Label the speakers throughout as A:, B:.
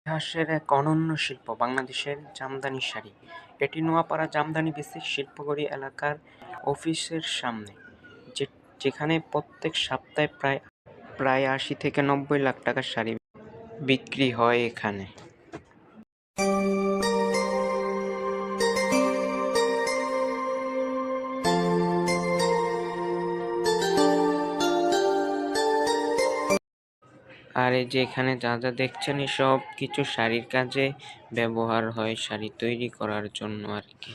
A: ইতিহাসের এক অনন্য শিল্প বাংলাদেশের জামদানি শাড়ি। এটি নোয়াপাড়া জামদানি বেসিক শিল্পগড়ি এলাকার অফিসের সামনে, যেখানে প্রত্যেক সপ্তাহে প্রায় ৮০ থেকে ৯০ লাখ টাকার শাড়ি বিক্রি হয় এখানে। আর এই যে এখানে যা যা দেখছেন এসব কিছু শাড়ির কাজে ব্যবহার হয়, শাড়ি তৈরি করার জন্য আর কি।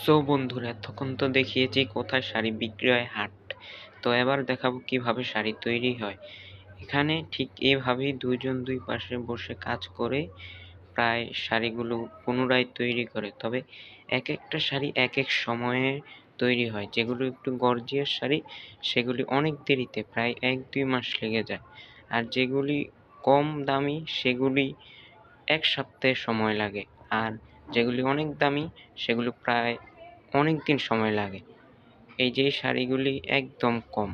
A: সো বন্ধুরা, এতক্ষণ তো দেখিয়েছি কোথায় শাড়ি বিক্রি হয়, হাট। তো এবার দেখাবো কিভাবে শাড়ি তৈরি হয়। এখানে ঠিক এভাবেই দুইজন দুই পাশে বসে কাজ করে প্রায় শাড়িগুলো পুনরায় তৈরি করে। তবে এক একটা শাড়ি এক এক সময়ে তৈরি হয়। যেগুলো একটু গর্জিয়াস শাড়ি সেগুলি অনেক দেরিতে, প্রায় ১-২ মাস লেগে যায়। আর যেগুলি কম দামি সেগুলি ১ সপ্তাহ সময় লাগে। আর যেগুলি অনেক দামি সেগুলো প্রায় অনেক দিন সময় লাগে। এই যে শাড়িগুলি একদম কম,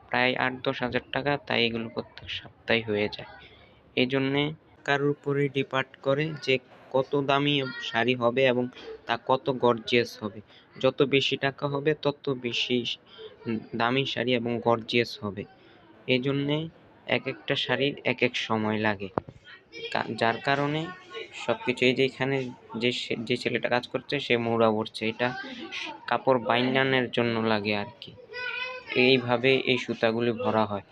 A: প্রায় ৮-১০ হাজার টাকা, তাই এগুলো প্রত্যেক সপ্তাহে হয়ে যায়। এই জন্যে কারোর উপরে ডিপেন্ড করে যে কত দামি শাড়ি হবে এবং তা কত গর্জিয়াস হবে। যত বেশি টাকা হবে তত বেশি দামি শাড়ি এবং গর্জিয়াস হবে। এই জন্যে এক একটা শাড়ির এক এক সময় লাগে, যার কারণে সবকিছু। এই যে এখানে যে ছেলেটা কাজ করছে সে মৌরা ভরছে, এটা কাপড় বাইন্ডানোর জন্য লাগে আর কি। এইভাবে এই সুতাগুলি ভরা হয়।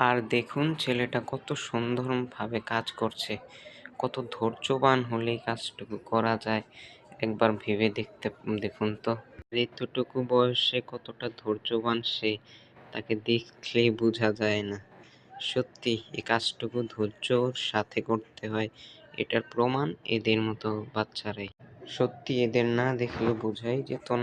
A: আর দেখুন ছেলেটা কত সুন্দরভাবে কাজ করছে, কত ধৈর্যবান হলেই কাজটুকু করা যায় একবার ভেবে দেখুন তো। এতটুকু বয়সে কতটা ধৈর্যবান সে, তাকে দেখলেই বোঝা যায় না। সত্যি এই কাজটুকু ধৈর্যর সাথে করতে হয়, এটার প্রমাণ এদের মতো বাচ্চারাই। সত্যি এদের না দেখলে বোঝাই যেত না।